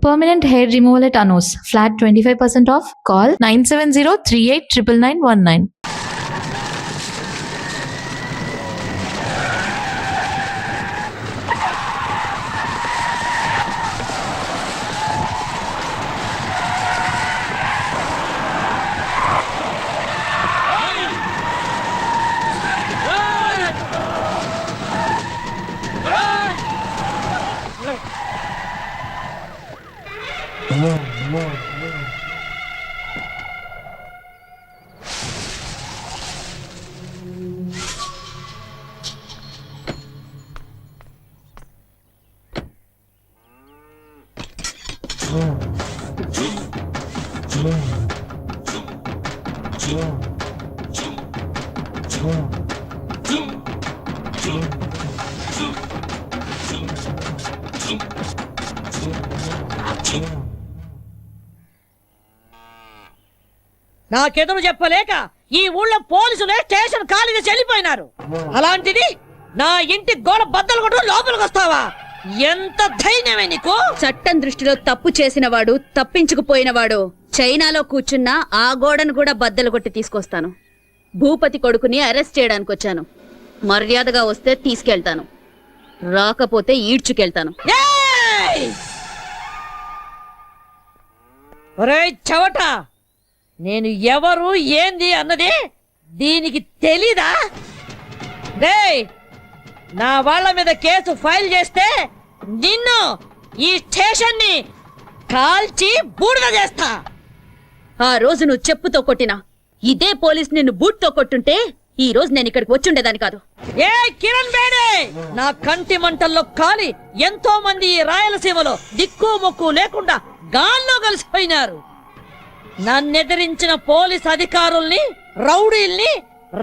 Permanent hair removal at Anos. Flat 25% off. Call 970-389919. నాకెదురు చెప్పలేక ఈ ఊళ్ళో పోలీసులే స్టేషన్ ఖాళీగా చెల్లిపోయినారు. అలాంటిది నా ఇంటి గోడ బద్దలు కొట్టు లోపలికి వస్తావా? ఎంత ధైర్యమే నీకు? చట్టం దృష్టిలో తప్పు చేసిన వాడు, తప్పించుకుపోయినవాడు చైనాలో కూర్చున్నా ఆ గోడను కూడా బద్దలు కొట్టి తీసుకొస్తాను. భూపతి కొడుకుని అరెస్ట్ చేయడానికి వచ్చాను. మర్యాదగా వస్తే తీసుకెళ్తాను, రాకపోతే ఈడ్చుకెళ్తాను. ఒరేయ్ చవట, నేను ఎవరు ఏంది అన్నది దీనికి తెలీదా? రేయ్, నా వాళ్ళ మీద కేసు ఫైల్ చేస్తే నిన్ను ఈ స్టేషన్ ని కాల్చి బూడిద చేస్తా. ఆ రోజు నువ్వు చెప్పుతో కొట్టినా ఇదే పోలీస్ నిన్ను బూట్తో కొట్టుంటే ఈ రోజు నేను ఇక్కడికి వచ్చుండేదాన్ని కాదు. ఏ కిరణ్ బేడే, నా కంటి మంటల్లో కాలి ఎంతో మంది ఈ రాయలసీమలో దిక్కు మొక్కు లేకుండా గాల్లో కలిసిపోయినారు. నన్నెదిరించిన పోలీస్ అధికారుల్ని, రౌడీల్ని,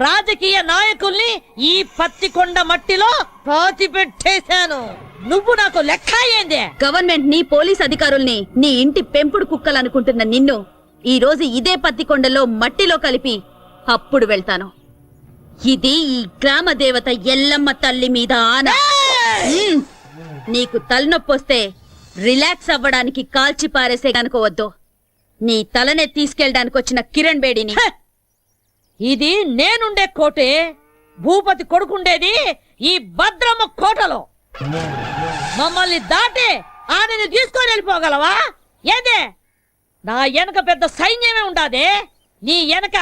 రాజకీయ నాయకుల్ని ఈ పత్తికొండ మట్టిలో పాతి పెట్టేశాను. నువ్వు నాకు లెక్క ఏంది? గవర్నమెంట్ ని, పోలీస్ అధికారుల్ని నీ ఇంటి పెంపుడు కుక్కలనుకుంటున్న నిన్ను ఈ రోజు ఇదే పత్తికొండలో మట్టిలో కలిపి అప్పుడు వెళ్తాను. ఇది ఈ గ్రామ దేవత ఎల్లమ్మ తల్లి మీద ఆన. నీకు తలనొప్పొస్తే రిలాక్స్ అవ్వడానికి కాల్చి పారేసే కనుకోవద్దు. నీ తలనే తీసుకెళ్ళడానికి వచ్చిన కిరణ్ బేడిని. ఇది నేనుండే కోటే. భూపతి కొడుకుండేది ఈ భద్రమ్మ కోటలో. మమ్మల్ని దాటి ఆమెను తీసుకొని వెళ్ళిపోగలవా? ఏదే, నా వెనక పెద్ద సైన్యమే ఉండాదే. నీ వెనక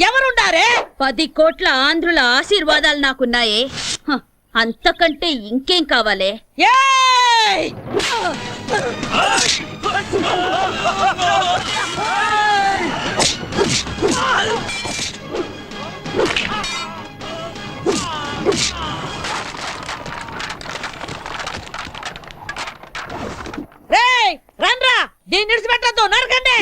ఎవరుండారే? 10 కోట్ల ఆంధ్రుల ఆశీర్వాదాలు నాకున్నాయే. అంతకంటే ఇంకేం కావాలే? రండ్రా, దీన్ని విడిచిపెట్టద్దు, నరకండి.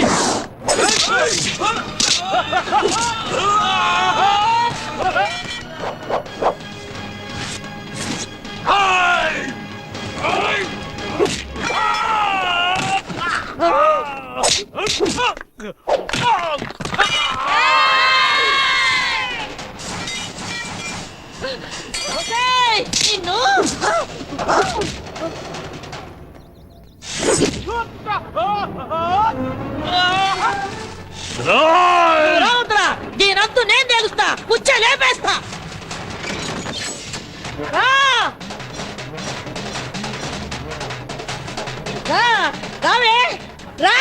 దీనంతా నేను తెలుస్తా, పుచ్చ లేపేస్తా. రావే రా.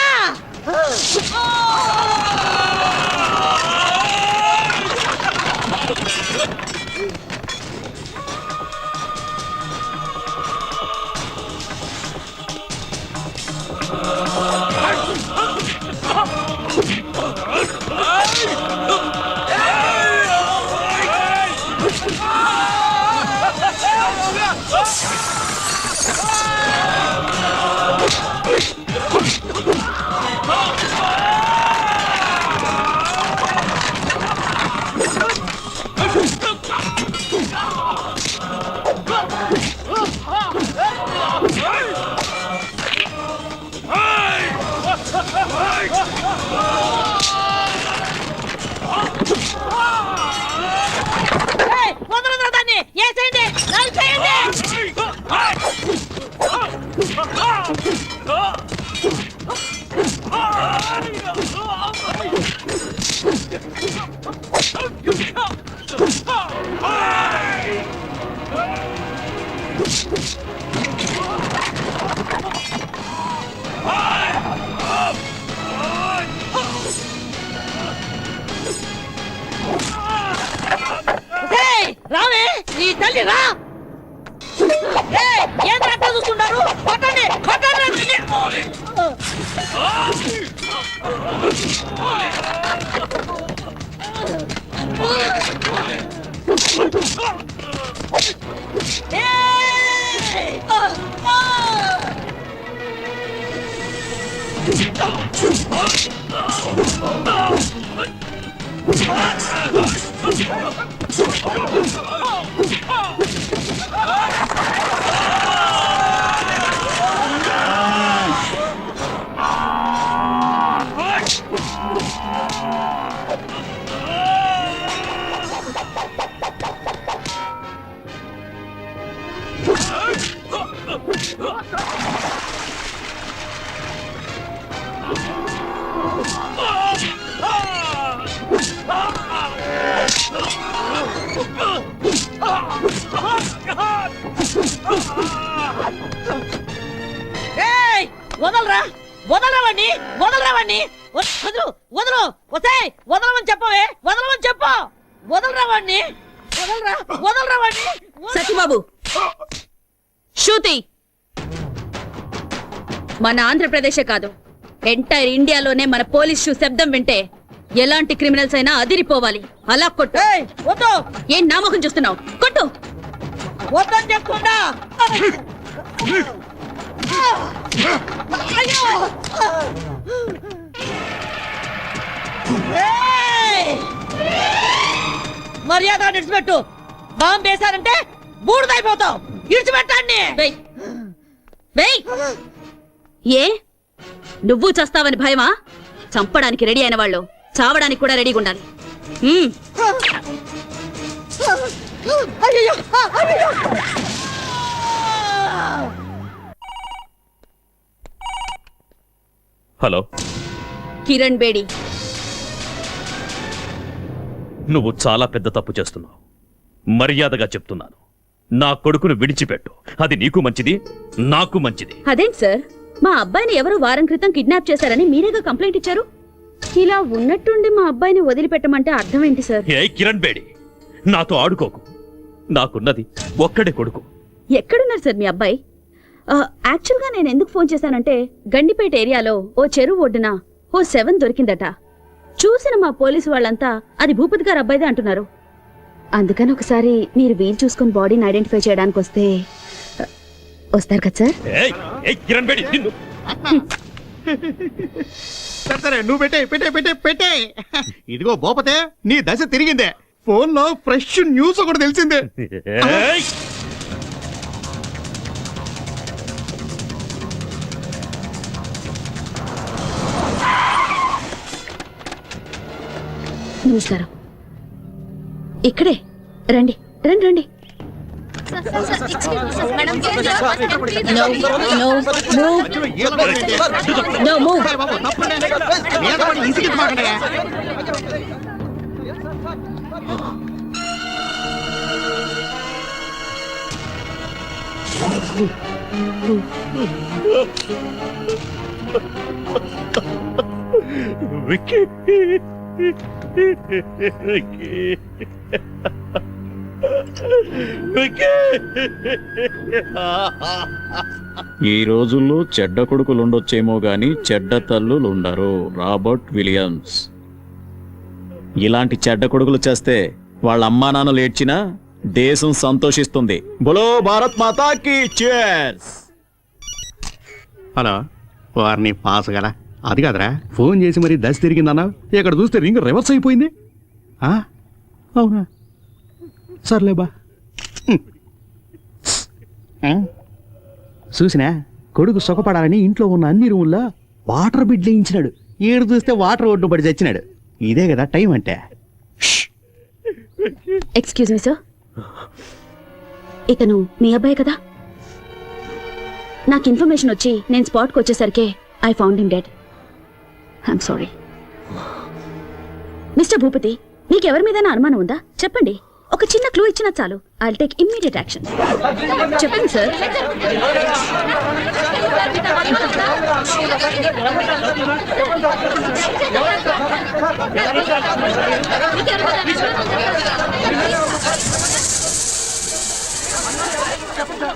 ఏయ్, రావే నీ తల్లి రా. ఏయ్, ఏం అట్లా చూస్తున్నారు? కొట్టండి, కొట్టండి. ఏయ్! ఏయ్, వదలరా, వదలరావండి, వదలరావండి. వదలు, వదలు, వస్తాయి, వదలమని చెప్పవే, వదలమని చెప్పు. వదలరావండి, వదలరా, వదలరావండి. సత్యబాబు శృతి మన ఆంధ్రప్రదేశే కాదు ఎంటైర్ ఇండియాలోనే మన పోలీస్ షూ శబ్దం వింటే ఎలాంటి క్రిమినల్స్ అయినా అదిరిపోవాలి. అలా కొట్టు. ఏయ్, వద్దు, ఏం నామకం చూస్తున్నావు? కొట్టు. వద్దని చెప్తుండా. అయ్యో! ఏయ్! మర్యాద ఇడిచిపెట్టు. బాంబు వేశారంటే బూడిదైపోతావు. ఇడిచిపెట్టండి. వెయ్. వెయ్. ఏ నువ్వు చస్తావని భయమా? చంపడానికి రెడీ అయిన వాళ్ళు చావడానికి కూడా రెడీగా ఉండాలి. అయ్యో! అయ్యో! హలో, కిరణ్ బేడి. నువ్వు చాలా పెద్ద తప్పు చేస్తున్నావు. మర్యాదగా చెప్తున్నాను, నా కొడుకును విడిచిపెట్టు. అది నీకు మంచిది, నాకు మంచిది. అదేంటి సార్, మా అబ్బాయిని ఎవరో వారం క్రితం కిడ్నాప్ చేశారని మీరేగా కంప్లైంట్ ఇచ్చారు. ఇలా ఉన్నట్టుండి మా అబ్బాయిని వదిలిపెట్టమంటే అర్థం ఏంటి సార్? ఏ కిరణ్ బేడి, నాతో ఆడుకోకు. నాకున్నది ఒక్కడే కొడుకు. ఎక్కడున్నారు సార్ మీ అబ్బాయి? యాక్చువల్గా నేను ఎందుకు ఫోన్ చేశానంటే గండిపేట ఏరియాలో ఓ చెరువు ఒడ్డున ఓ 7 దొరికిందట. చూసిన మా పోలీసు వాళ్ళంతా అది భూపతి గారు అబ్బాయిదే అంటున్నారు. అందుకని ఒకసారి మీరు వీలు చూసుకుని బాడీని ఐడెంటిఫై చేయడానికి వస్తారు కదా సార్? కిరణ్ బేడి, నిన్ను సరే నువ్వు పెట్టే పెట్టే పెట్టే పెట్టే. ఇదిగో భూపతే, నీ దశ తిరిగిందే. ఫోన్ లో ఫ్రెష్ న్యూస్ ఒకటి తెలిసిందే. ఏయ్! నమస్కారం. ఇక్కడే రండి రండి రండి. No move. బాబు, తప్పండి. మీద పడి ఇసిగించమాకండి. విక్కీ, ఈ రోజుల్లో చెడ్డ కొడుకులుండొచ్చేమో గాని చెడ్డ తల్లులుండరు. Robert Williams. ఇలాంటి చెడ్డ కొడుకులు చేస్తే వాళ్ళ అమ్మా నాన్నలు ఏడ్చినా దేశం సంతోషిస్తుంది. బోలో భారత్ మాతాకి చేర్స్. హలో, వారిని పాస్ గల అది కాదురా, ఫోన్ చేసి మరి దశ తిరిగిందన్నా. ఇక్కడ చూస్తే రింగ్ రివర్స్ అయిపోయింది. అవునా, సర్లేబా. చూసినా, కొడుకు సుఖపడాలని ఇంట్లో ఉన్న అన్ని రూముల్లో వాటర్ బిడ్ వేయించినాడు. ఏడు చూస్తే వాటర్ ఒడ్డు పడి చచ్చినాడు. ఇదే కదా టైం అంటే. ఎక్స్క్యూజ్ మీ సార్, ఇతను మీ అబ్బాయి కదా? నాకు ఇన్ఫర్మేషన్ వచ్చి నేను స్పాట్కి వచ్చేసరికి I found him dead. I'm sorry. Mister Bhupathi, మీకెవరి మీద అనుమానం ఉందా? చెప్పండి. ఒక చిన్న క్లూ ఇచ్చినా చాలు. I will take immediate action. చెప్పండి sir.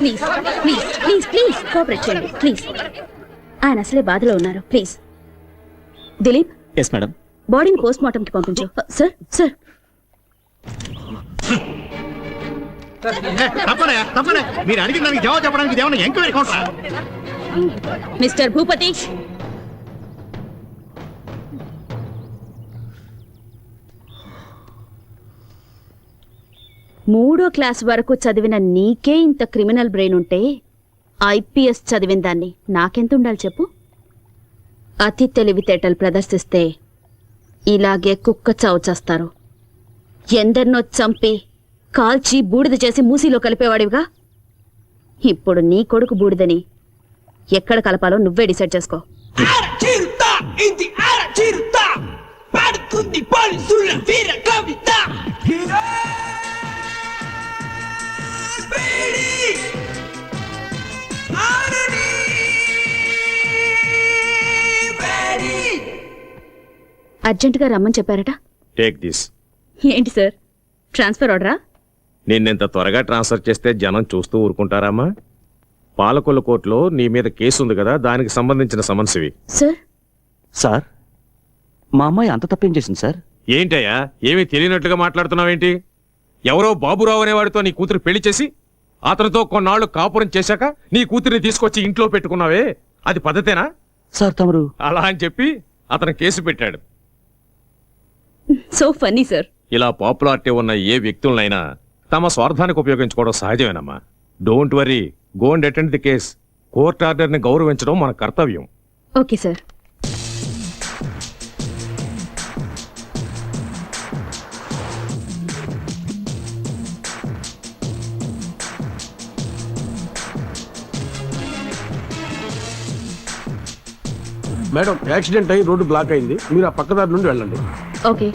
Please please please please cooperate చేయండి ప్లీజ్. ఆయన అసలే బాధలో ఉన్నారు. Please Dileep, yes madam. బాడీని పోస్ట్ మార్టం కి పంపించు. సార్ సార్ తప్పనే మీరు అడిగిన దానికి జవాబు చెప్పడానికి ఏమన్నా ఎంక్వైరీ కౌంటరా? మిస్టర్ భూపతి, మూడో క్లాస్ వరకు చదివిన నీకే ఇంత క్రిమినల్ బ్రెయిన్ ఉంటే ఐపీఎస్ చదివిన దాన్ని నాకెంత ఉండాలి చెప్పు? అతి తెలివితేటలు ప్రదర్శిస్తే ఇలాగే కుక్క చావు చేస్తారు. ఎందరినో చంపి కాల్చి బూడిద చేసి మూసీలో కలిపేవాడివిగా. ఇప్పుడు నీ కొడుకు బూడిదని ఎక్కడ కలపాలో నువ్వే డిసైడ్ చేసుకో. Aracirta, inti aracirta, padukundi palisulla vira kavita. అర్జెంటుగా రమ్మని చెప్పారట. Take this. ఏంటి సార్, ట్రాన్స్ఫర్ ఆర్డరా? నిన్నెంత త్వరగా ట్రాన్స్ఫర్ చేస్తే జనం చూస్తూ ఊరుకుంటారమ్మా? పాలకొల్లు కోర్టులో నీ మీద కేసు ఉంది కదా, దానికి సంబంధించిన సమన్సివి. సార్ సార్, మా అమ్మాయి అంత తప్పేం చేసింది సార్? ఏంటయ్యా, ఏమీ తెలియనట్లుగా మాట్లాడుతున్నావేంటి? ఎవరో బాబురావు అనేవాడితో నీ కూతురు పెళ్లి చేసి అతనితో కొన్నాళ్లు కాపురం చేశాక నీ కూతురిని తీసుకొచ్చి ఇంట్లో పెట్టుకున్నావే, అది పద్ధతేనా? సార్ తమరు అలా అని చెప్పి అతను కేసు పెట్టాడు. So funny sir. ఇలా పాపులారిటీ ఉన్న ఏ వ్యక్తులనైనా తమ స్వార్థానికి ఉపయోగించుకోవడం సహజమేనమ్మా. Don't worry, go and attend the case. Court ఆర్డర్ని గౌరవించడం మన కర్తవ్యం. Okay sir. మేడం, యాక్సిడెంట్ అయ్యి రోడ్డు బ్లాక్ అయింది, మీరు ఆ పక్కదారి నుండి వెళ్ళండి. ఓకే.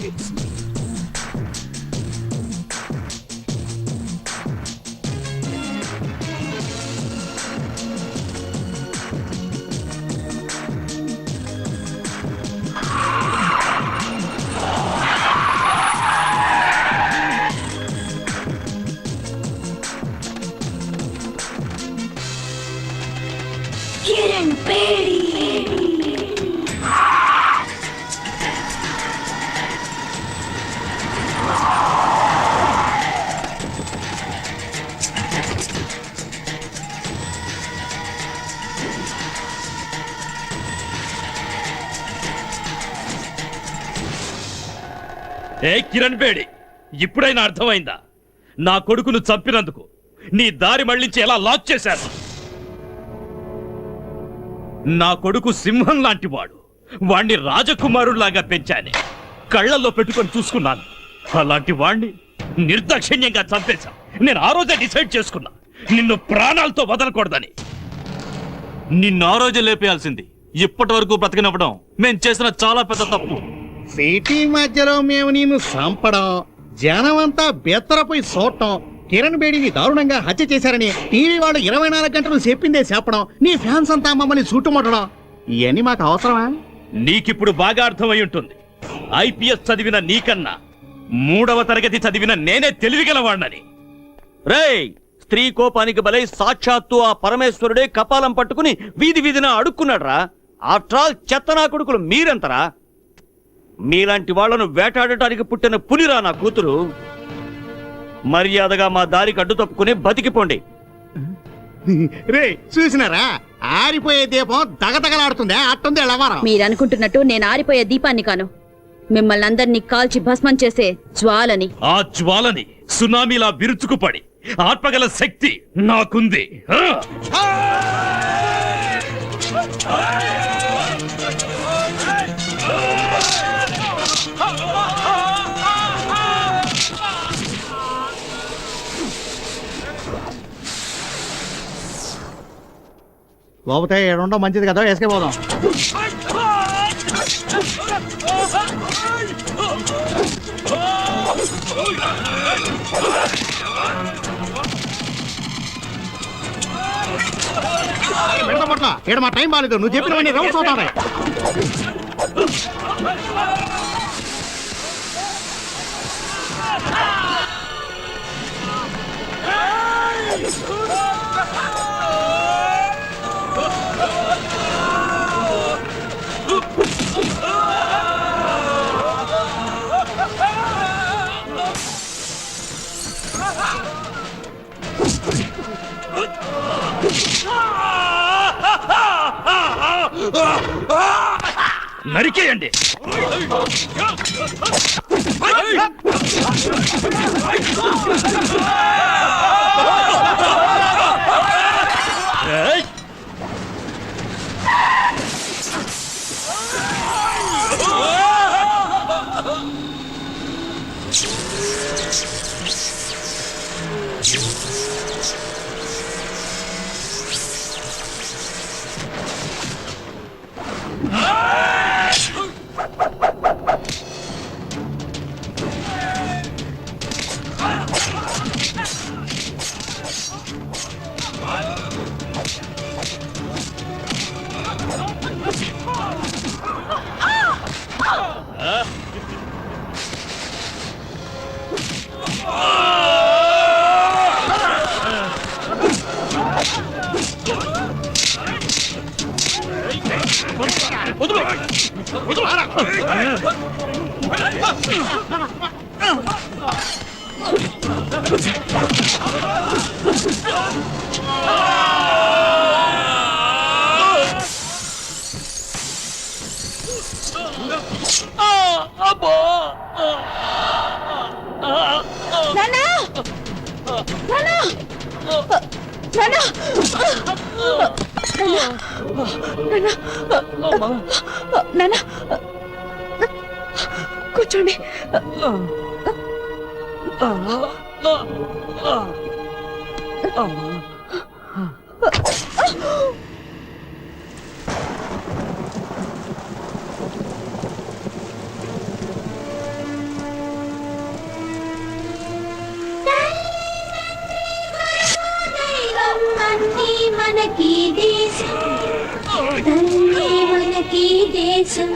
ఏ కిరణ్ బేడి, ఇప్పుడైనా అర్థమైందా? నా కొడుకును చంపినందుకు నీ దారి మళ్లించి ఎలా లాక్ చేశాను? నా కొడుకు సింహం లాంటి వాడు, వాణ్ణి రాజకుమారులాగా పెంచానే, కళ్ళల్లో పెట్టుకొని చూసుకున్నాను. అలాంటి వాణ్ణి నిర్దాక్షిణ్యంగా చంపేశా. నేను ఆ రోజే డిసైడ్ చేసుకున్నా, నిన్ను ప్రాణాలతో వదలకూడదని. నిన్ను ఆ రోజే లేపేయాల్సింది. ఇప్పటి వరకు బ్రతికినవ్వడం మేం చేసిన చాలా పెద్ద తప్పు. సిటీ మధ్యలో మేము నిన్ను చంపడం, జనమంతా బెత్తరపోయి చూడటం, కిరణ్ బేడిని దారుణంగా హత్య చేశారని టీవీ వాళ్ళు 24 గంటలు చెప్పిందే చెప్పడం, నీ ఫ్యాన్స్ అంతా మమ్మల్ని చుట్టుముట్టడం, ఇవన్నీ మాకు అవసరమా? నీకిప్పుడు బాగా అర్థమై ఉంటుంది. ఐపీఎస్ చదివిన నీకన్నా 3వ తరగతి చదివిన నేనే తెలివిగలవాణ్ణని. రేయ్, స్త్రీ కోపానికి బలై సాక్షాత్తు ఆ పరమేశ్వరుడే కపాలం పట్టుకుని వీధి వీధిన అడుక్కున్నాడ్రా. ఆఫ్టర్ ఆల్ చెత్తనా కొడుకులు మీరెంతరా? మీలాంటి వాళ్లను వేటాడటానికి పుట్టిన పులిరా నా కూతురు. మర్యాదగా మా దారికి అడ్డు తప్పుకుని బతికిపోండి. రే చూసినారా, ఆరిపోయే దీపం దగదగలాడుతుందే, అట్టుంది ఎళ్ళవారం. మీరనుకుంటున్నట్టు నేను ఆరిపోయే దీపాన్ని కాను, మిమ్మల్ని అందరినీ కాల్చి భస్మం చేసే జ్వాలని. ఆ జ్వాలని సునామీలా విరుచుకుపడి ఆత్మగల శక్తి నాకుంది. లోపతే ఏడుండో మంచిది కదా, వేసుకే పోదాం. పట్ల ఏడు మా టైం బాగాలేదు, నువ్వు చెప్పినవన్నీ రౌండ్స్ అవుతాయి. నరికేయండి. నాన్న కూర్చోండి. మనకి దేశం తండ్రి మనకి దేశం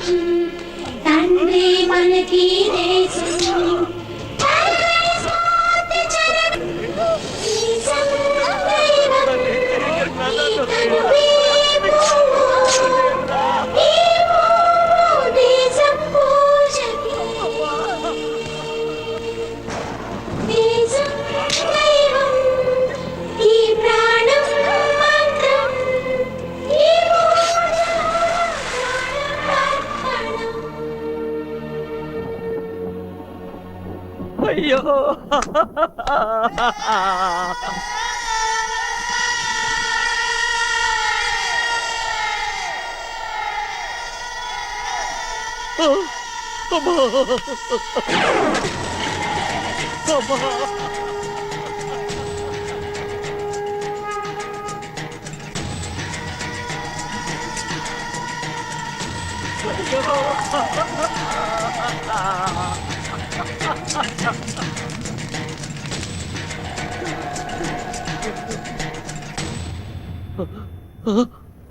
తండ్రి మనకి దేశం అయ్యో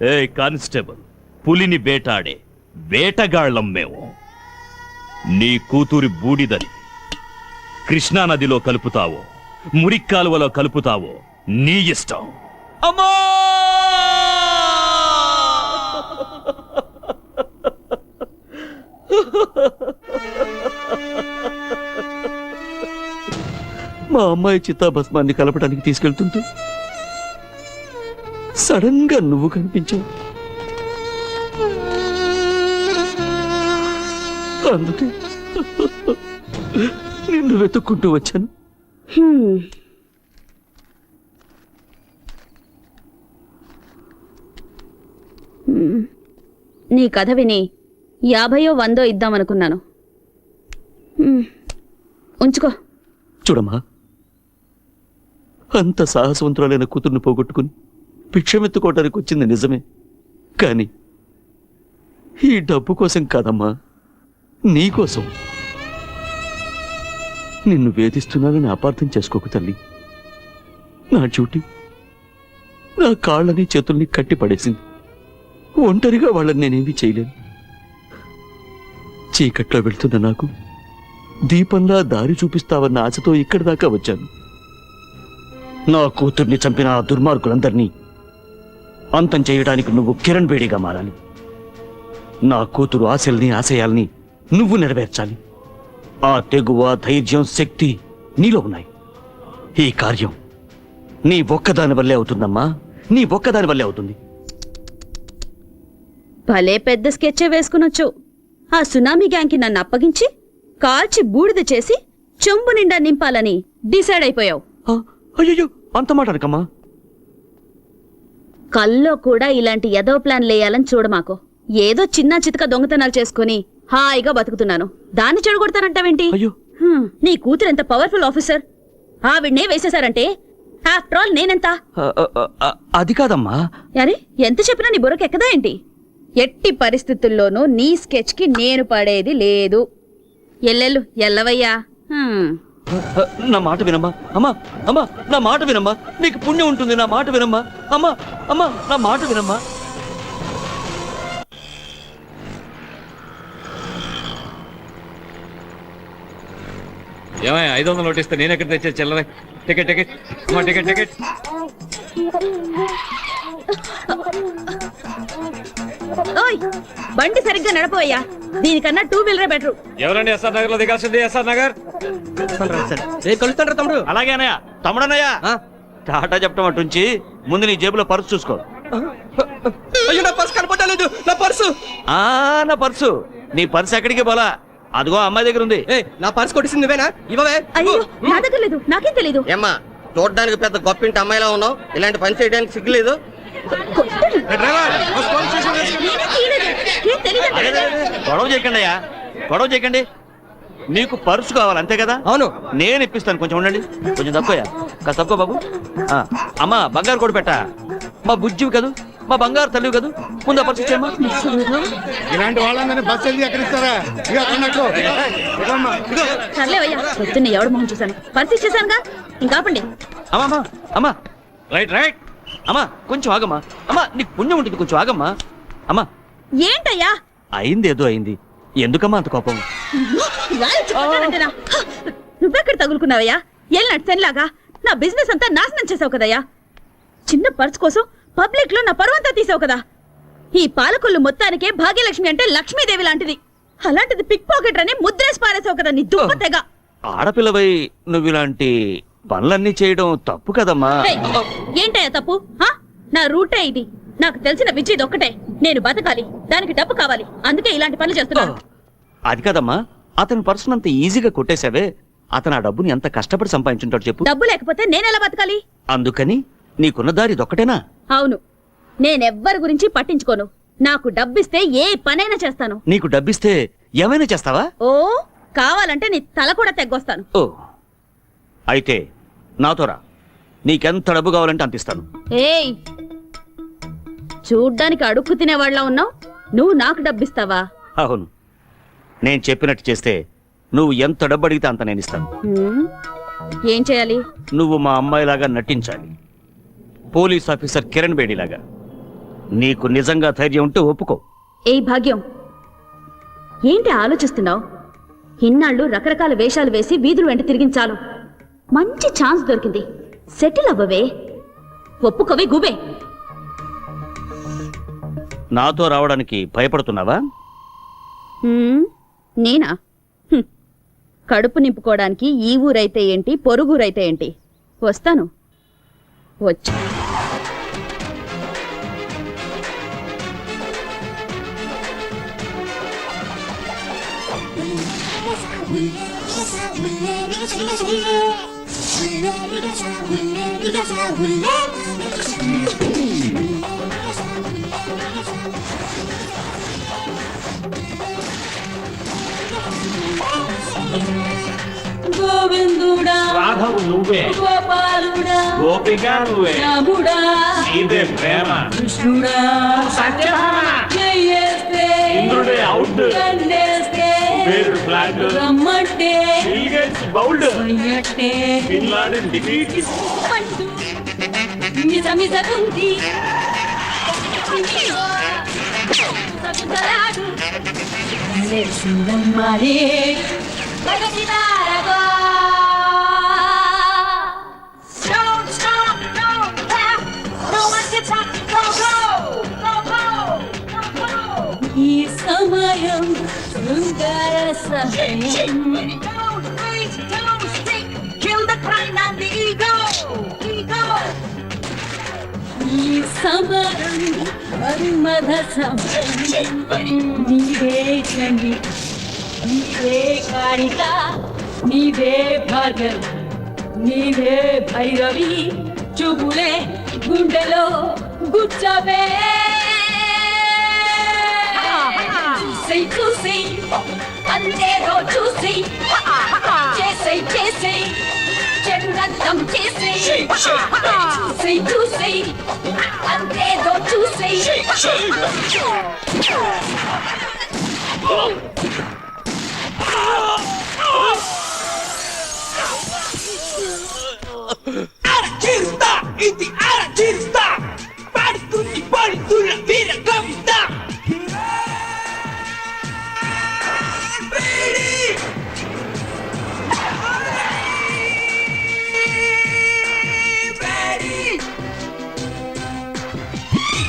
ఏ కానిస్టేబుల్, పులిని వేటాడే వేటగాళ్ళం మేము. నీ కూతురి బూడిదని కృష్ణానదిలో కలుపుతావో మురిక్కాలువలో కలుపుతావో నీ ఇష్టం. అమ్మా! మా అమ్మాయి చిత్తాభస్మాన్ని కలపడానికి తీసుకెళ్తుంటూ సడన్ గా నువ్వు కనిపించావు. అందుకే నిన్ను వెతుక్కుంటూ వచ్చాను. నీ కథ విని 50 100 ఇద్దామనుకున్నాను. ఉంచుకో. చూడమ్మా, అంత సాహసవంతురాలైన కూతుర్ని పోగొట్టుకుని భిక్షమెత్తుకోవడానికి వచ్చింది నిజమే, కానీ ఈ డబ్బు కోసం కాదమ్మా, నీకోసం. నిన్ను వేధిస్తున్నానని అపార్థం చేసుకోకు తల్లి. నా డ్యూటీ నా కాళ్ళని చేతుల్ని కట్టి పడేసింది. ఒంటరిగా వాళ్ళని నేనేమీ చేయలేను. చీకట్లో వెళ్తున్న నాకు దీపంలా దారి చూపిస్తావన్న ఆశతో ఇక్కడి దాకా వచ్చాను. నా కూతుర్ని చంపిన ఆ దుర్మార్గులందరినీ అంతం చేయడానికి నువ్వు కిరణ్ బేడిగా మారాలి. నా కూతురు ఆశల్ని ఆశయాల్ని నువ్వు నెరవేర్చాలి. ఆ తెగువ, ధైర్యం, శక్తి నీలో ఉన్నాయి. ఈ కార్యం నీ ఒక్కదాని వల్లే అవుతుందమ్మా, నీ ఒక్కదాని వల్లే అవుతుంది. భలే పెద్ద స్కెచ్చే వేసుకునొచ్చు. ఆ సునామీ గ్యాంగ్కి నన్ను అప్పగించి కాల్చి బూడిద చేసి చెంబు నిండా నింపాలని డిసైడ్ అయిపోయావు. అయ్యో, అంత మాట అనకమ్మా. కల్లో కూడా ఇలాంటి ఎదో ప్లాన్ లేయాలని చూడమాకు. ఏదో చిన్న చితక దొంగతనాలు చేసుకుని హాయిగా బతుకుతున్నాను, దాన్ని చెడగొడతానంటావేంటి? అయ్యో, నీ కూతురు ఎంత పవర్ఫుల్ ఆఫీసర్, ఆవిడ్నే వేసేశారంటే ఆఫ్టర్ ఆల్ నేనెంత? అది కాదమ్మా. అరే, ఎంత చెప్పినా నీ బుర్రకెక్కదా ఏంటి? ఎట్టి పరిస్థితుల్లోనూ నీ స్కెచ్ కి నేను పడేది లేదు. ఎల్లెల్లు ఎల్లవయ్యా. నా మాట వినమ్మా. అమ్మా అమ్మా, నా మాట వినమ్మా, నీకు పుణ్యం ఉంటుంది. నా మాట వినమ్మా. అమ్మా అమ్మా, నా మాట వినమ్మా. ఏమయ్య 500 నోట్ ఇస్తే నేను ఎక్కడ తెచ్చే చిల్లర? టికెట్ టికెట్ అమ్మా, టికెట్ టికెట్. ఓయ్, బండి సరిగ్గా నడపవయ్యా. దీనికన్నా 2 వీలరే బెటరు. ఎవరండి ఎస్ఆర్ నగర్ లో దిగాల్సింది? ఎస్ఆర్ నగర్. కలుస్తాడు తమ్ముడు. అలాగే అన్నయ్య. తమ్ముడన్నయ్య, టాటా చెప్పడం అటుంచి ముందు నీ జేబులో పర్సు చూసుకో. అయ్యో, నా పర్సు కనపడలేదు. నా పర్సు నా పర్సు. నీ పర్సు ఎక్కడికి పోలా, అదిగో అమ్మాయి దగ్గర ఉంది. నా పర్సు కొట్టేసింది నువ్వేనా? ఇవ్వవే. అయ్యో, నా దగ్గర లేదు, నాకేం తెలీదు. ఏమ్మా, చూడడానికి పెద్ద గొప్పింటి అమ్మాయిలా ఉన్నావు, ఇలాంటి పని చేయడానికి సిగ్గులేదు? గొడవ చేయకండి అయ్యా, గొడవ చేయకండి. మీకు పర్సు కావాలి అంతే కదా? అవును. నేను ఇప్పిస్తాను, కొంచెం ఉండండి. కొంచెం తక్కువయ్యా, కాస్త తక్కువ బాబు. అమ్మా, బంగారు కూడా పెట్టా. మా బుజ్జివి కదూ, మా బంగారు తల్లివి కదూ, ముందు పర్సు ఇచ్చేమ్మా. ఇలాంటి వాళ్ళందరినీ బస్సు వెళ్ళి ఎక్కడిస్తారా? సర్లేవయ్యా, పొద్దున్న ఎవడు మొహం చూశాను, పర్సు ఇచ్చేసానుగా, ఇంకాపండి. అమ్మా అమ్మా, రైట్ రైట్. అమ్మా కొంచెం ఆగమ్మా. అమ్మా, నీకు పుణ్యం ఉంటుంది, కొంచెం ఆగమ్మా. అమ్మా, ఏంటయ్యా? అయింది ఏదో అయింది, ఎందుకమ్మా అంత కోపం? నువ్వెక్కడ తగులుకున్నావయ్యా? ఎల్నట్ సెన్లాగా నా బిజినెస్ అంతా నాశనం చేసావు కదయ్యా. చిన్న పర్స్ కోసం పబ్లిక్ లో నా పరువంతా తీసావు కదా. ఈ పాలకొల్లు మొత్తానికే భాగ్యలక్ష్మి అంటే లక్ష్మీదేవి లాంటిది, అలాంటిది పిక్ పాకెట్ అని ముద్రేసి పారేసావు కదా నీ దుప్పతెగ. ఆడపిల్లవై నువ్వు ఇలాంటి పనులన్నీ చేయడం తప్పు కదమ్మా. ఏంటయ్యా తప్పు? నా రూటే ఇది, నాకు తెలిసిన విద్య ఇది ఒక్కటే. నేను బతకాలి, దానికి డబ్బు కావాలి, అందుకే ఇలాంటి పనులు చేస్తున్నాను. అది కాదమ్మా, అతని పర్సన్ అంత ఈజీగా కొట్టేశావే. అతను ఆ డబ్బుని ఎంత కష్టపడి సంపాదించుంటాడు చెప్పు. డబ్బు లేకపోతే నేనెలా బతకాలి? అందుకని నీకున్న దారి ఇదొక్కటేనా? అవును, నేనెవ్వరి గురించి పట్టించుకోను. నాకు డబ్బిస్తే ఏ పనైనా చేస్తాను. నీకు డబ్బిస్తే ఏమైనా చేస్తావా? ఓ, కావాలంటే నీ తల కూడా తెగ్గొస్తాను. ఓ, అయితే నాతో రా, నీకెంత డబ్బు కావాలంటే అంత ఇస్తాను. ఏయ్, చూడ్డానికి అడుక్కు తినేవాళ్ళ ఉన్నావు, నువ్వు నాకు డబ్బిస్తావా? అవును, నేను చెప్పినట్టు చేస్తే నువ్వు ఎంత డబ్బు అడిగితే అంత నేను ఇస్తాను. ఏం చేయాలి? నువ్వు మా అమ్మాయిలాగా నటించాలి, పోలీస్ ఆఫీసర్ కిరణ్ బేడిలాగా. నీకు నిజంగా ధైర్యం ఉంటే ఒప్పుకో. ఏయ్ భాగ్యం, ఏంటి ఆలోచిస్తున్నావు? ఇన్నాళ్ళు రకరకాల వేషాలు వేసి వీధులు వెంట తిరిగించాలు. మంచి ఛాన్స్ దొరికింది, సెటిల్ అవ్వవే. ఒప్పుకోవే గుబే. నాతో రావడానికి భయపడుతున్నావా? నేనా? కడుపు నింపుకోవడానికి ఈ ఊరైతే ఏంటి, పొరుగురైతే ఏంటి, వస్తాను. వచ్చి గోవిందుడా, రాఘవ నువ్వే గోపాలుడా గోపిక నువ్వే రాముడా ఇదే ప్రేమ కృష్ణుడా సత్యభామ జయేస్తే ఇంద్రుడే అవుట్ కండేస్తే పేరు ఫ్లాట్ రమ్మంటే బిల్ గేట్స్ బౌల్డ్ అయ్యట్టే బిన్ లాడెన్ డిఫీట్ పండు మిసమిసగుంది సగుదలాడు లేచిందమ్మారే భగతిదారగో Don't stop, don't stop, no one can stop, go, go, go, go, go, go. ఈ సమయం శృంగార సమయం Don't wait, don't stick, kill the crime and the ego, ego. ఈ సమరం మన్మథ సమయం నీవే చండి నీవే కాళిక నీవే భార్గవి నీవే భైరవి చూపులే గుండెలో గుచ్చవే చూసై చూసి అందేదో చూసి చేసై చేసి చెడునంతం చేసి చూసై చూసి అందేదో చూసి అరచిరుతా ఇది అరచిరుతా పాడుతుంది పడుతున్న వీర కవిత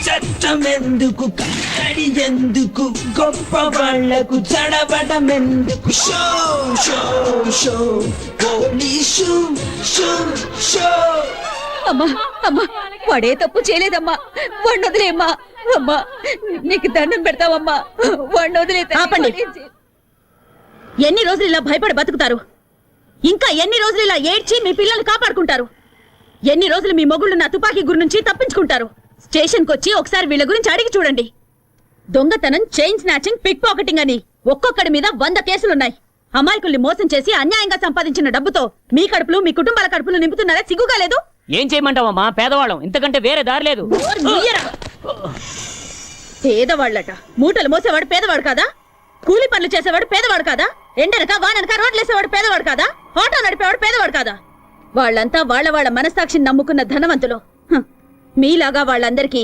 చట్టమెందుకు కట్టడి ఎందుకు గొప్ప వాళ్లకు చడబడమెందుకు show show show police show show అమ్మా అమ్మా వాడే తప్పు చేయలేదమ్మా వాడిని వదిలేమ్మా అమ్మా నీకు దండం పెడతావమ్మా వాడిని వదిలే ఆపండి ఎన్ని రోజులు ఇలా భయపడి బతుకుతారు ఇంకా ఎన్ని రోజులు ఇలా ఏడ్చి మీ పిల్లల్ని కాపాడుకుంటారు ఎన్ని రోజులు మీ మొగుళ్ళు నా తుపాకీ గురి నుంచి తప్పించుకుంటారు స్టేషన్కి వచ్చి ఒకసారి వీళ్ళ గురించి అడిగి చూడండి దొంగతనం చైన్ స్నాచింగ్ పిక్ పాకెటింగ్ అని ఒక్కొక్కడి మీద 100 కేసులున్నాయి అమాయకుల్ని మోసం చేసి అన్యాయంగా సంపాదించిన డబ్బుతో మీ కడుపులు మీ కుటుంబాల కడుపులు నింపుతున్నారా సిగ్గుగా లేదు ఏం చేయమంటావమ్మా పేదవాళ్ళం ఇంతకంటే వేరే దారి లేదు పేదవాళ్ళట మూటలు మోసేవాడు పేదవాడు కాదా కూలి పనులు చేసేవాడు పేదవాడు కాదా ఎండనక వాననక రోడ్లేసేవాడు పేదవాడు కాదా ఆటో నడిపేవాడు పేదవాడు కాదా వాళ్ళంతా వాళ్ళ మనసాక్షిని నమ్ముకున్న ధనవంతులు హ్, మీలాగా వాళ్ళందరికీ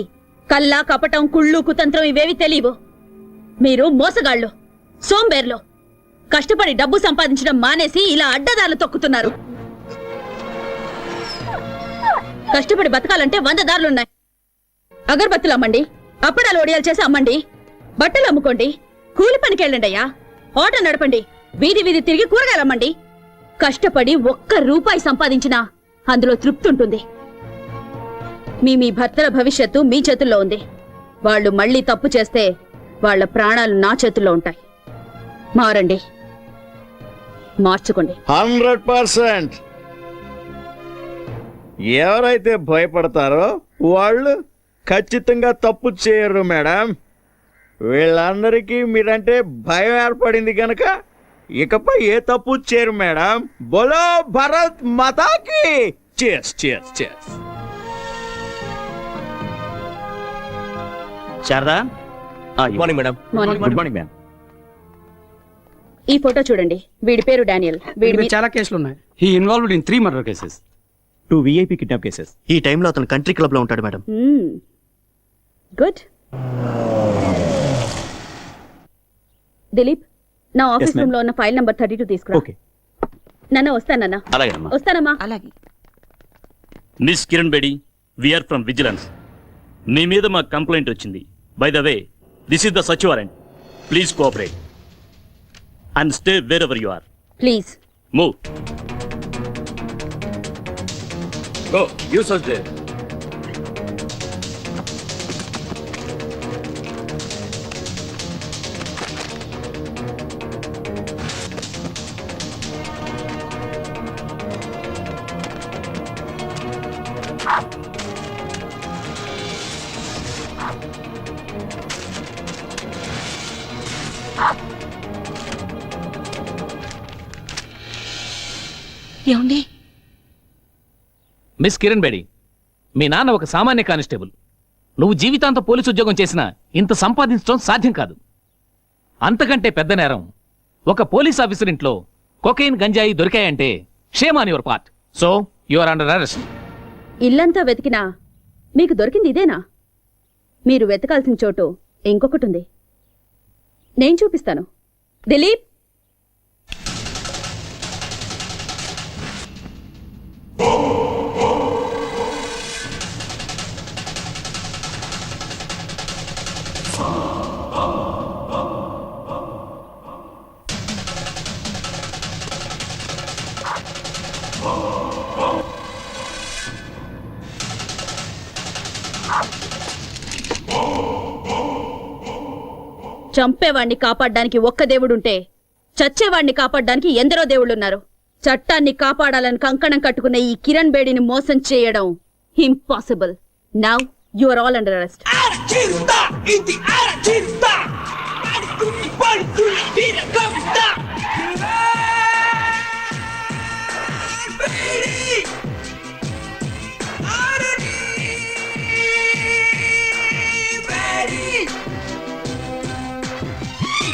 కల్లా కపటం కుళ్ళు కుతంత్రం ఇవేవి తెలియవు మీరు మోసగాళ్ళు సోంబేర్లు కష్టపడి డబ్బు సంపాదించడం మానేసి ఇలా అడ్డదారులు తొక్కుతున్నారు కష్టపడి బతకాలంటే 100 దారులున్నాయి అగరబత్తులు అమ్మండి అప్పడాలు ఒడియాలు చేసి అమ్మండి బట్టలు అమ్ముకోండి కూలి పనికి వెళ్ళండి అయ్యా ఆటో నడపండి వీధి వీధి తిరిగి కూరగాయలు అమ్మండి కష్టపడి 1 రూపాయి సంపాదించినా అందులో తృప్తి ఉంటుంది మీ భర్తల భవిష్యత్తు మీ చేతుల్లో ఉంది వాళ్ళు మళ్ళీ తప్పు చేస్తే వాళ్ళ ప్రాణాలు నా చేతుల్లో ఉంటాయి మారండి మార్చుకోండి 100%. ఎవరైతే భయపడతారో వాళ్ళు ఖచ్చితంగా తప్పు చేయరు మేడం. వీళ్ళందరికీ మీరంటే భయం ఏర్పడింది కనుక ఇకపై ఏ తప్పు చేయరు మేడం. బోలో భరత్ మాతాకి చేస్ చేస్ చేస్. Sharada morning madam. Good morning ma'am. ఈ ఫోటో చూడండి వీడి పేరు డానియల్ వీడి చాలా కేసులు ఉన్నాయి he involved in 3 murder cases 2 VIP kidnap cases. ఈ టైంలో అతను కంట్రీ క్లబ్ లో ఉంటాడు మేడం. గుడ్ దిలీప్ నా ఆఫీస్ రూమ్ లో ఉన్న ఫైల్ నంబర్ 32 తీసుకురా. ఓకే నాన్న వస్తానన్నా. అలాగేనమ్మా. వస్తానమ్మా. అలాగే miss Kiran Bedi we are from vigilance. మీ మీద మా కంప్లైంట్ వచ్చింది. By the way this is the search warrant. Please cooperate and stay wherever you are. Please move. Go you search there. ఏమండి మిస్ కిరణ్ బేడి, మీ నాన్న ఒక సామాన్య కానిస్టేబుల్. నువ్వు జీవితాంతం పోలీసు ఉద్యోగం చేసినా ఇంత సంపాదించడం సాధ్యం కాదు. అంతకంటే పెద్ద నేరం, ఒక పోలీస్ ఆఫీసర్ ఇంట్లో కొకైన్ గంజాయి దొరికాయంటే shame on your part. So you are under arrest. ఇల్లంతా వెతికినా మీకు దొరికింది ఇదేనా? మీరు వెతకాల్సిన చోటు ఇంకొకటి ఉంది, నేను చూపిస్తాను. దిలీప్, చంపేవాణ్ణి కాపాడ్డానికి ఒక్క దేవుడుంటే చచ్చేవాణ్ణి కాపాడ్డానికి ఎందరో దేవుళ్ళున్నారు. చట్టాన్ని కాపాడాలని కంకణం కట్టుకున్న ఈ కిరణ్ బేడిని మోసం చేయడం impossible. Now you are all under arrest.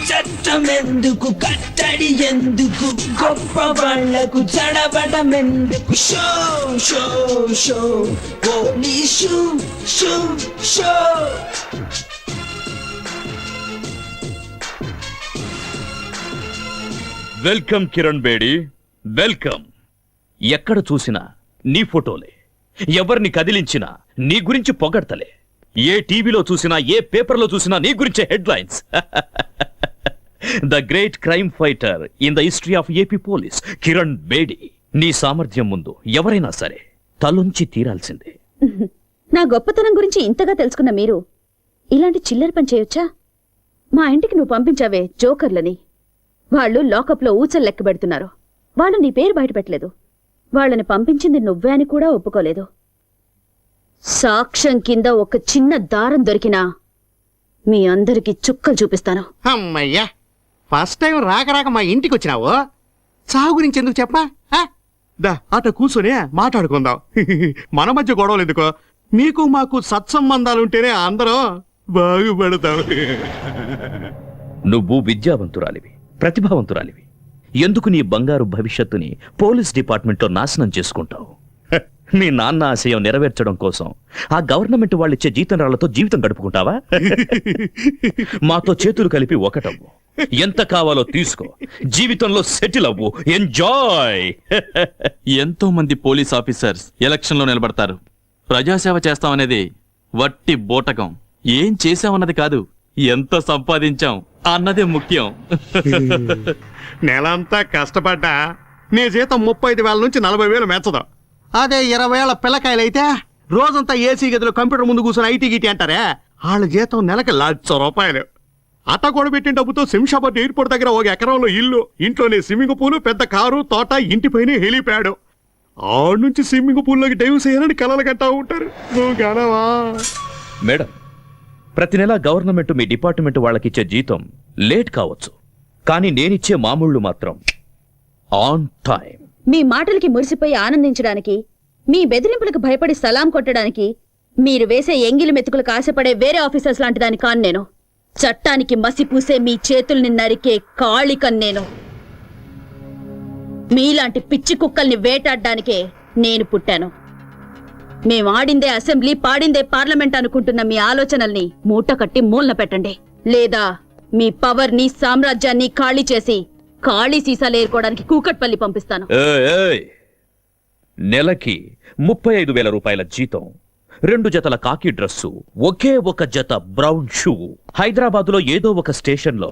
చట్టమెందుకు, కట్టడి ఎందుకు, గొప్ప వాళ్లకు చడబడమెందుకు? Show show show police show show. Welcome Kiran Bedi, welcome. ఎక్కడ చూసినా నీ ఫోటోలే, ఎవరిని కదిలించినా నీ గురించి పొగడ్తలే. ఏ టీవీలో చూసినా, ఏ పేపర్లో చూసినా నీ గురించే headlines. The great crime fighter in the history of AP police, Kiran Bedi. నీ సామర్థ్యం ముందు ఎవరైనా సరే తలొంచి తీరాల్సిందే. నా గొప్పతనం గురించి ఇంతగా తెలుసుకున్న మీరు ఇలాంటి చిల్లర పని చేయొచ్చా? మా ఇంటికి నువ్వు పంపించావే జోకర్లని, వాళ్ళు లాకప్లో ఊచలు లెక్క పెడుతున్నారు. వాళ్ళు నీ పేరు బయటపెట్టలేదు. వాళ్ళని పంపించింది నువ్వే అని కూడా ఒప్పుకోలేదు. సాక్ష్యం కింద ఒక చిన్న దారం దొరికినా మీ అందరికి చుక్కలు చూపిస్తాను. అమ్మయ్యా, ఫస్ట్ టైం రాక మా ఇంటికి వచ్చినావు. చావు గురించి ఎందుకు చెప్పా? దా అట కూర్చొని మాట్లాడుకుందాం. మన మధ్య గొడవలు ఎందుకో? మీకు మాకు సత్సంబంధాలుంటేనే అందరం బాగుపడతాం. నువ్వు విద్యావంతురాలివి, ప్రతిభావంతురాలివి. ఎందుకు నీ బంగారు భవిష్యత్తుని పోలీస్ డిపార్ట్మెంట్లో నాశనం చేసుకుంటావు? మీ నాన్న ఆశయం నెరవేర్చడం కోసం ఆ గవర్నమెంట్ వాళ్ళిచ్చే జీతంరాళ్లతో జీవితం గడుపుకుంటావా? మాతో చేతులు కలిపి ఒకటవ్వు, ఎంత కావాలో తీసుకో, జీవితంలో సెటిల్ అవ్వు, ఎంజాయ్. ఎంతో మంది పోలీస్ ఆఫీసర్స్ ఎలక్షన్ లో నిలబడతారు. ప్రజాసేవ చేస్తామనేది వట్టి బోటకం. ఏం చేశామన్నది కాదు, ఎంత సంపాదించాం అన్నదే ముఖ్యం. నెలంతా కష్టపడ్డా నీ జీతం 35,000 నుంచి 40,000 మెచ్చదు. అదే 20,000 పిల్లకాయలైతే రోజంతా ఏసీ గదిలో కంప్యూటర్ ముందు కూర్చొని ఐటీ గిటీ అంటారే, వాళ్ళ జీతం నెలకి ₹1,00,000. అట్ట కూడబెట్టిన డబ్బుతో శంషాబాద్ ఎయిర్పోర్ట్ దగ్గర ఒక ఎకరంలో ఇల్లు, ఇంట్లోనే స్విమ్మింగ్ పూల్, పెద్ద కారు, తోట, ఇంటిపైన హెలిప్యాడ్. ఆడ నుంచి స్విమ్మింగ్ పూల్లోకి డైవ్ చేయాలని కలలు కట్టా ఉంటారు. నువ్వు కనవా? మేడం, ప్రతి నెల గవర్నమెంట్ మీ డిపార్ట్మెంట్ వాళ్ళకిచ్చే జీతం లేట్ కావచ్చు, కానీ నేనిచ్చే మామూళ్ళు మాత్రం ఆన్ టైం. మీ మాటలకి మురిసిపోయి ఆనందించడానికి, మీ బెదిరింపులకు భయపడి సలాం కొట్టడానికి మీరు వేసే ఎంగిలి మెతుకులకు ఆశపడే వేరే ఆఫీసర్స్ లాంటి దాని కాను నేను. చట్టానికి మసి పూసే మీ చేతుల్ని నరికే కాళికన్ నేను. మీలాంటి పిచ్చి కుక్కల్ని వేటాడడానికే నేను పుట్టాను. మేమాడిందే అసెంబ్లీ, పాడిందే పార్లమెంట్ అనుకుంటున్న మీ ఆలోచనల్ని మూట కట్టి మూలన పెట్టండి. లేదా మీ పవర్ని, సామ్రాజ్యాన్ని ఖాళీ చేసి ఖాళీ సీసాలు ఏరుకోవడానికి కూకట్పల్లి పంపిస్తాను. నెలకి 35,000 రూపాయల జీతం, 2 జతల కాకి డ్రెస్సు, ఒకే ఒక జత బ్రౌన్ షూ. హైదరాబాదులో ఏదో ఒక స్టేషన్లో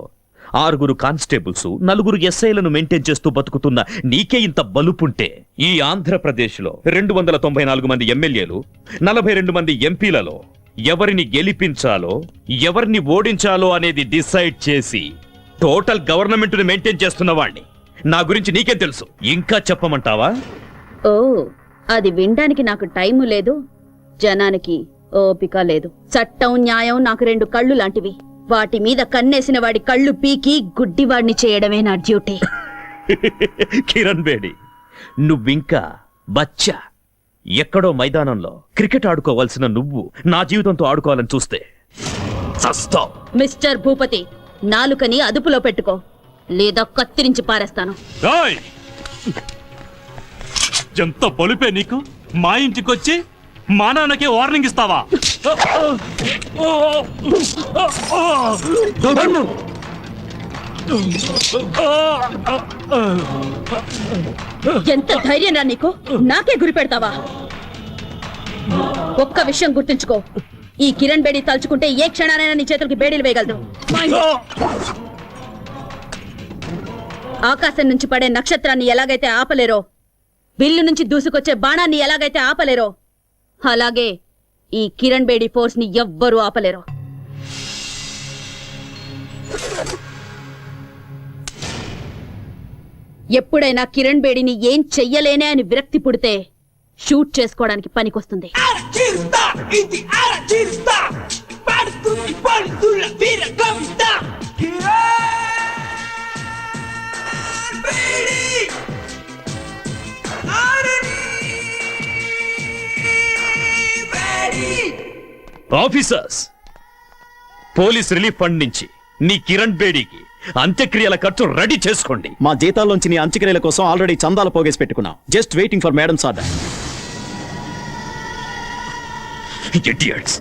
6 కానిస్టేబుల్స్, 4 ఎస్ఐలను మెయింటైన్ చేస్తూ బతుకుతున్న నీకే ఇంత బలుపుంటే, ఈ ఆంధ్రప్రదేశ్లో 294 మంది ఎమ్మెల్యేలు, 42 మంది ఎంపీలలో ఎవరిని గెలిపించాలో, ఎవరిని ఓడించాలో అనేది డిసైడ్ చేసి టోటల్ గవర్నమెంట్ ని మెయింటైన్ చేస్తున్న వాణ్ణి. నా గురించి నీకేం తెలుసు? ఇంకా చెప్పమంటావా? ఓ, అది వినడానికి నాకు టైము లేదు, జనానికి ఓపిక లేదు. చట్టం, న్యాయం నాకు 2 కళ్ళు లాంటివి. వాటి మీద కన్నేసిన వాడి కళ్ళు పీకి గుడ్డివాడిని చేయడమే నా డ్యూటీ. కిరణ్ బేడి, నువ్వింకా బచ్చా. ఎక్కడో మైదానంలో క్రికెట్ ఆడుకోవాల్సిన నువ్వు నా జీవితంతో ఆడుకోవాలని చూస్తే చస్తావ్. మిస్టర్ భూపతి, నాలుకని అదుపులో పెట్టుకో, లేదా కత్తిరించి పారేస్తాను. ఏయ్! ఎంత బలుపే నీకు? మా ఇంటికొచ్చి మా నాన్నకే వార్నింగ్ ఇస్తావా? ఎంత ధైర్యం రా నీకు? నాకే గురి పెడతావా? ఒక్క విషయం గుర్తుంచుకో, ఈ కిరణ్ బేడి తలుచుకుంటే ఏ క్షణానైనా నీ చేతులకి బేడీలు వేయగలదు. ఆకాశం నుంచి పడే నక్షత్రాన్ని ఎలాగైతే ఆపలేరో, బిల్లు నుంచి దూసుకొచ్చే బాణాన్ని ఎలాగైతే ఆపలేరో, అలాగే ఈ కిరణ్ బేడి ఫోర్స్ ని ఎవ్వరూ ఆపలేరు. ఎప్పుడైనా కిరణ్ బేడిని ఏం చెయ్యలేనే అని విరక్తి పుడితే షూట్ చేసుకోవడానికి పనికొస్తుంది. ఆఫీసర్స్, పోలీస్ రిలీఫ్ ఫండ్ నుంచి నీ కిరణ్ బేడీకి అంత్యక్రియల ఖర్చు రెడీ చేసుకోండి. మా జీతాల్లోంచి నీ అంత్యక్రియల కోసం ఆల్రెడీ చందాలు పోగేసి పెట్టుకున్నాం. Just waiting for madams order. Idiots.